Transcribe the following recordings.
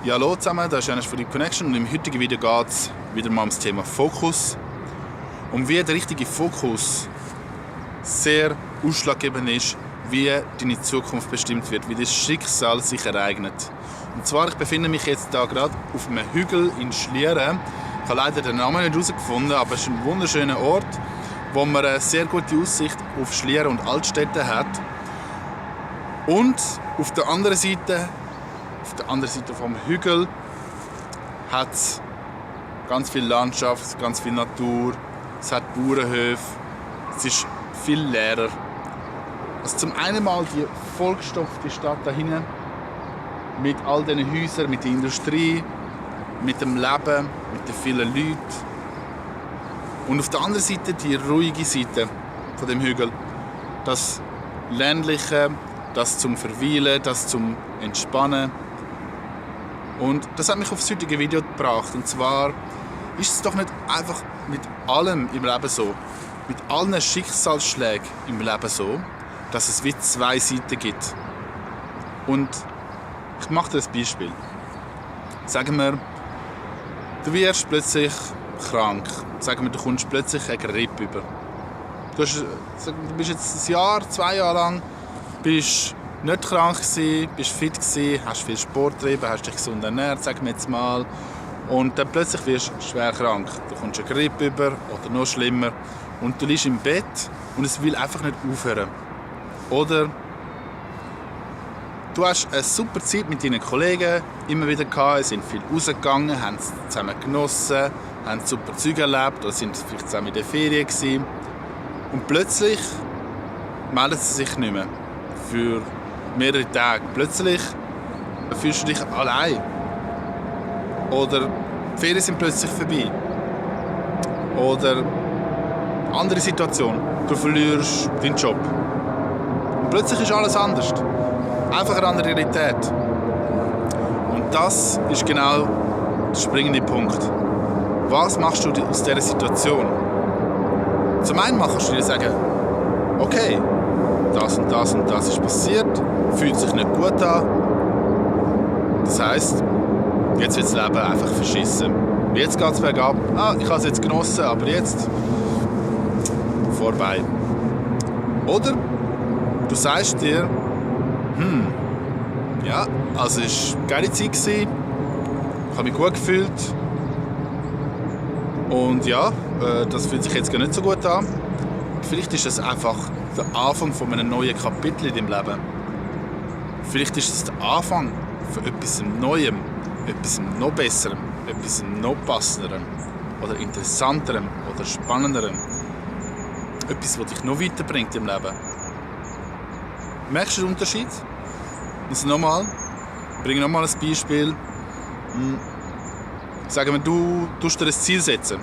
Ja, hallo zusammen, das ist Janis von Deep Connection und im heutigen Video geht es wieder mal ums Thema Fokus. Und wie der richtige Fokus sehr ausschlaggebend ist, wie deine Zukunft bestimmt wird, wie das Schicksal sich ereignet. Und zwar, ich befinde mich jetzt da gerade auf einem Hügel in Schlieren. Ich habe leider den Namen nicht herausgefunden, aber es ist ein wunderschöner Ort, wo man eine sehr gute Aussicht auf Schlieren und Altstädte hat. Und auf der anderen Seite vom Hügel hat es ganz viel Landschaft, ganz viel Natur, es hat Bauernhöfe, es ist viel leerer. Also zum einen mal die vollgestopfte Stadt da hinten mit all diesen Häusern, mit der Industrie, mit dem Leben, mit den vielen Leuten. Und auf der anderen Seite die ruhige Seite von dem Hügel, das ländliche, das zum Verweilen, das zum Entspannen. Und das hat mich auf das heutige Video gebracht. Und zwar ist es doch nicht einfach mit allem im Leben so, mit allen Schicksalsschlägen im Leben so, dass es wie zwei Seiten gibt. Und ich mache dir ein Beispiel. Sagen wir, du wirst plötzlich krank. Sagen wir, du kommst plötzlich eine Grippe über. Du bist jetzt ein Jahr, 2 Jahre lang bist nicht krank gewesen, bist fit gewesen, hast viel Sport getrieben, hast dich gesund ernährt, sagen wir jetzt mal. Und dann plötzlich wirst du schwer krank. Du kommst eine Grippe über oder noch schlimmer. Und du liegst im Bett und es will einfach nicht aufhören. Oder du hast eine super Zeit mit deinen Kollegen immer wieder gehabt, sind viel rausgegangen, haben es zusammen genossen, haben super Zeug erlebt oder sind vielleicht zusammen in der Ferien gewesen. Und plötzlich melden sie sich nicht mehr. Für mehrere Tage. Plötzlich fühlst du dich allein. Oder die Ferien sind plötzlich vorbei. Oder andere Situation. Du verlierst deinen Job. Und plötzlich ist alles anders. Einfach eine andere Realität. Und das ist genau der springende Punkt. Was machst du aus dieser Situation? Zum einen kannst du dir sagen, okay, das und das und das ist passiert, fühlt sich nicht gut an. Das heisst, jetzt wird das Leben einfach verschissen. Jetzt geht es bergab. Ich habe es jetzt genossen, aber jetzt vorbei. Oder du sagst dir, ja, also es war eine geile Zeit gewesen, ich habe mich gut gefühlt und ja, das fühlt sich jetzt gar nicht so gut an. Vielleicht ist es einfach der Anfang von einem neuen Kapitel in deinem Leben. Vielleicht ist es der Anfang von etwas Neuem, etwas noch Besserem, etwas noch Passenderem oder Interessanterem oder Spannenderem. Etwas, das dich noch weiterbringt im Leben. Merkst du den Unterschied? Also nochmal, ich bringe nochmal ein Beispiel. Sagen wir, du tust dir ein Ziel setzen.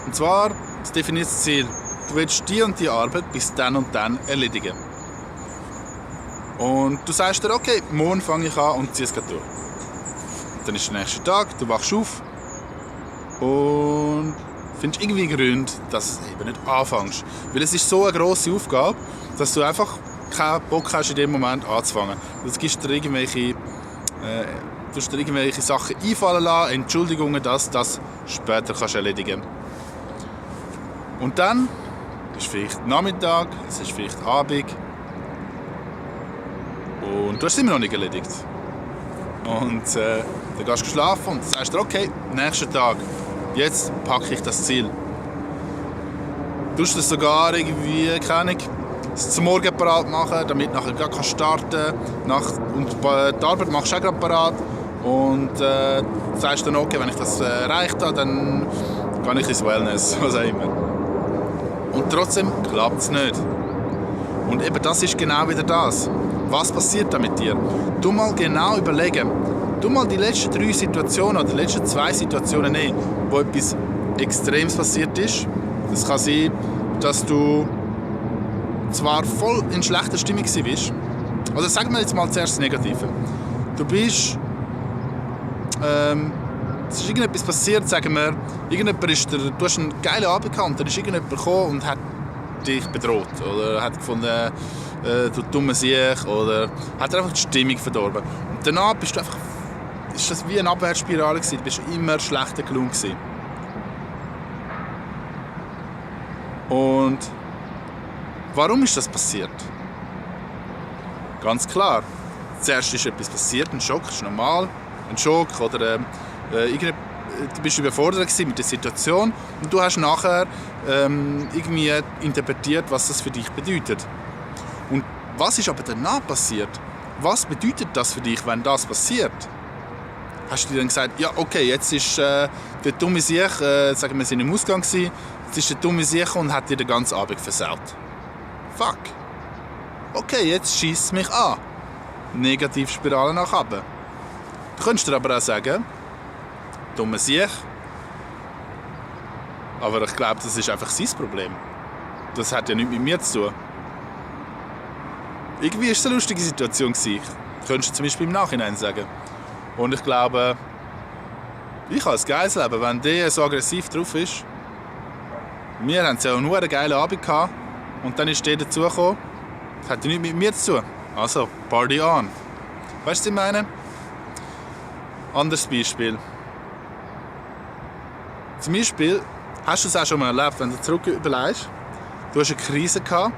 Und zwar, das definiertes Ziel. Du willst die und die Arbeit bis dann und dann erledigen. Und du sagst dir, okay, morgen fange ich an und ziehe es durch. Dann ist der nächste Tag, du wachst auf und findest irgendwie Gründe, dass du eben nicht anfängst. Weil es ist so eine grosse Aufgabe, dass du einfach keinen Bock hast, in dem Moment anzufangen. Du gibst dir irgendwelche Sachen einfallen lassen, Entschuldigungen, dass du das später kannst erledigen. Und dann ist vielleicht Nachmittag, es ist vielleicht Abend und du hast es immer noch nicht erledigt. Und dann gehst du schlafen und sagst dir, okay, nächsten Tag, jetzt packe ich das Ziel. Du tust es sogar irgendwie, keine Ahnung, es zum Morgen parat machen, damit du nachher gleich starten kannst. Und die Arbeit machst du auch gerade parat. Und sagst dann, okay, wenn ich das erreicht habe, dann gehe ich ins Wellness, was auch immer. Und trotzdem klappt es nicht. Und eben das ist genau wieder das. Was passiert da mit dir? Du mal genau überlegen. Du mal die letzten 3 Situationen oder die letzten 2 Situationen nehmen, wo etwas Extremes passiert ist. Das kann sein, dass du zwar voll in schlechter Stimmung warst. Oder sagen wir jetzt mal zuerst das Negative. Du bist es ist irgendetwas passiert, sagen wir, du hast einen geilen Abend gehabt und dann ist irgendjemand gekommen und hat dich bedroht oder hat gefunden, du dummer Sieg oder hat einfach die Stimmung verdorben. Und danach bist du einfach ist das wie eine Abwärtsspirale gewesen. Du bist immer schlechter gelaunt gewesen. Und warum ist das passiert? Ganz klar. Zuerst ist etwas passiert, ein Schock, das ist normal. Ein Schock oder du bist überfordert mit der Situation und du hast nachher irgendwie interpretiert, was das für dich bedeutet. Und was ist aber danach passiert? Was bedeutet das für dich, wenn das passiert? Hast du dir dann gesagt, ja okay, jetzt ist der dumme Sieg, sagen wir, sind im Ausgang gewesen, jetzt ist der dumme Sieg und hat dir den ganzen Abend versaut. Fuck. Okay, jetzt schießt es mich an. Negativspirale nach oben. Du könntest dir aber auch sagen, dummer Sieg. Aber ich glaube, das ist einfach sein Problem. Das hat ja nichts mit mir zu tun. Irgendwie war es eine lustige Situation. Könntest du zum Beispiel im Nachhinein sagen. Und ich glaube, ich habe ein geiles Leben, wenn der so aggressiv drauf ist. Wir hatten ja nur einen geilen Abend gehabt. Und dann ist der dazugekommen. Das hat ja nichts mit mir zu tun. Also, Party on. Weißt du, was ich meine? Anderes Beispiel. Zum Beispiel, hast du es auch schon mal erlebt, wenn du zurück überlegst, du hast eine Krise gehabt,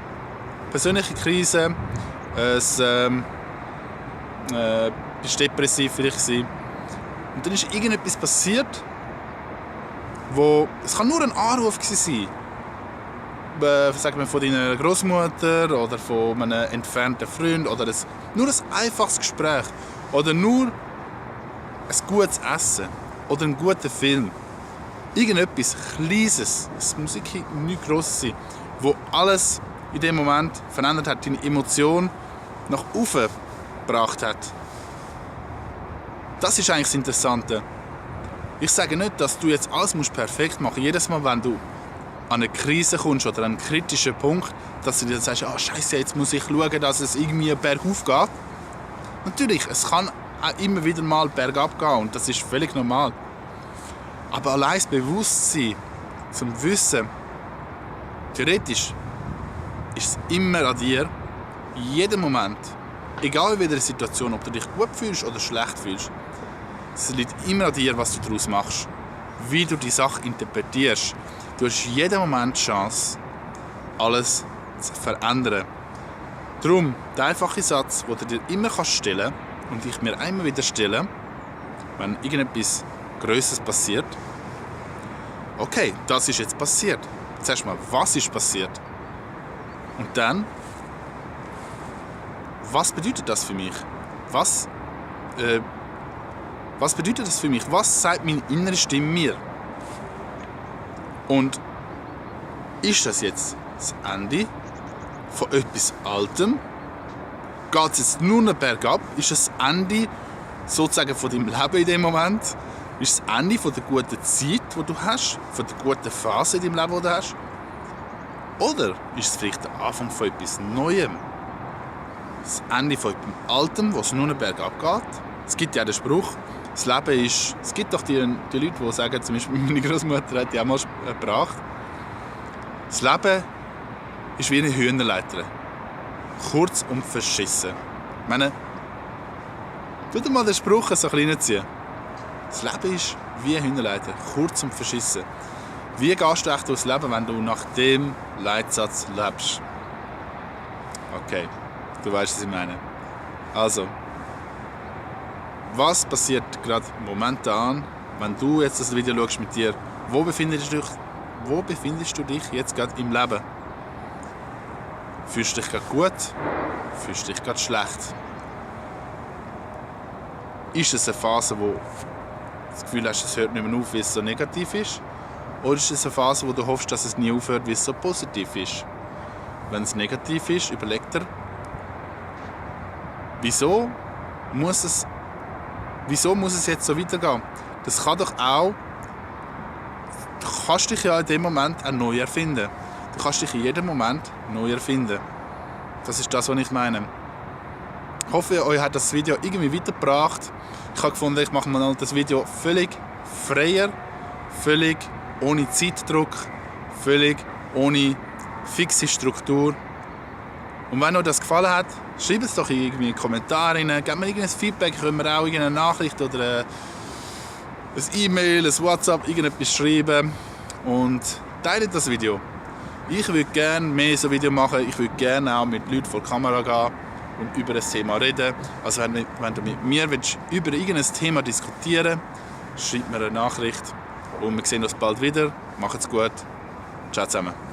persönliche Krise, bist depressiv vielleicht gewesen. Und dann ist irgendetwas passiert, es kann nur ein Anruf sein, sagen wir von deiner Großmutter oder von einem entfernten Freund oder nur ein einfaches Gespräch oder nur ein gutes Essen oder ein guter Film. Irgendetwas Kleines, es muss nichts Grosses sein, wo alles in dem Moment verändert hat, deine Emotion nach oben gebracht hat. Das ist eigentlich das Interessante. Ich sage nicht, dass du jetzt alles perfekt machen musst. Jedes Mal, wenn du an eine Krise kommst oder an einen kritischen Punkt, dass du dir sagst, Scheiße, jetzt muss ich schauen, dass es irgendwie bergauf geht. Natürlich, es kann auch immer wieder mal bergab gehen und das ist völlig normal. Aber allein das Bewusstsein, zum Wissen, theoretisch ist es immer an dir, in jedem Moment, egal in welcher Situation, ob du dich gut fühlst oder schlecht fühlst, es liegt immer an dir, was du daraus machst, wie du die Sache interpretierst. Du hast jeden Moment die Chance, alles zu verändern. Darum, der einfache Satz, den du dir immer stellen kannst und ich mir immer wieder stelle, wenn irgendetwas Größeres passiert, okay, das ist jetzt passiert. Zuerst mal, was ist passiert? Und dann, was bedeutet das für mich? Was bedeutet das für mich? Was sagt meine innere Stimme mir? Und ist das jetzt das Ende von etwas Altem? Geht es jetzt nur noch bergab? Ist das Ende sozusagen von deinem Leben in dem Moment? Ist das Ende von der guten Zeit, die du hast? Von der guten Phase in deinem Leben, die du hast? Oder ist es vielleicht der Anfang von etwas Neuem? Das Ende von etwas Altem, wo es nur noch bergab geht? Es gibt ja den Spruch, das Leben ist... Es gibt doch die Leute, die sagen, zum Beispiel meine Großmutter hat die auch mal gebracht, das Leben ist wie eine Hühnerleiter. Kurz und verschissen. Ich meine, tu dir mal den Spruch so ein bisschen ziehen. Das Leben ist wie eine Hühnerleiter. Kurz und verschissen. Wie gehst du echt durchs Leben, wenn du nach dem Leitsatz lebst? Okay, du weißt, was ich meine. Also, was passiert gerade momentan, wenn du jetzt das Video schaust mit dir? Wo befindest du dich jetzt gerade im Leben? Fühlst du dich gerade gut? Fühlst du dich gerade schlecht? Ist es eine Phase, wo du das Gefühl hast, es hört nicht mehr auf, weil es so negativ ist? Oder ist es eine Phase, wo du hoffst, dass es nie aufhört, weil es so positiv ist? Wenn es negativ ist, überleg dir, wieso muss es jetzt so weitergehen? Das kann doch auch... Du kannst dich ja in dem Moment auch neu erfinden. Du kannst dich in jedem Moment neu erfinden. Das ist das, was ich meine. Ich hoffe, euch hat das Video irgendwie weitergebracht. Ich habe gefunden, ich mache mal das Video völlig freier, völlig ohne Zeitdruck, völlig ohne fixe Struktur. Und wenn euch das gefallen hat, schreibt es doch irgendwie in die Kommentare rein, gebt mir irgendein Feedback, können wir auch irgendeine Nachricht oder ein E-Mail, ein WhatsApp, irgendetwas schreiben und teilt das Video. Ich würde gerne mehr so Videos machen, ich würde gerne auch mit Leuten vor die Kamera gehen und über das Thema reden. Also wenn du mit mir willst, über irgendein Thema diskutieren willst, schreib mir eine Nachricht und wir sehen uns bald wieder. Macht's gut. Ciao zusammen.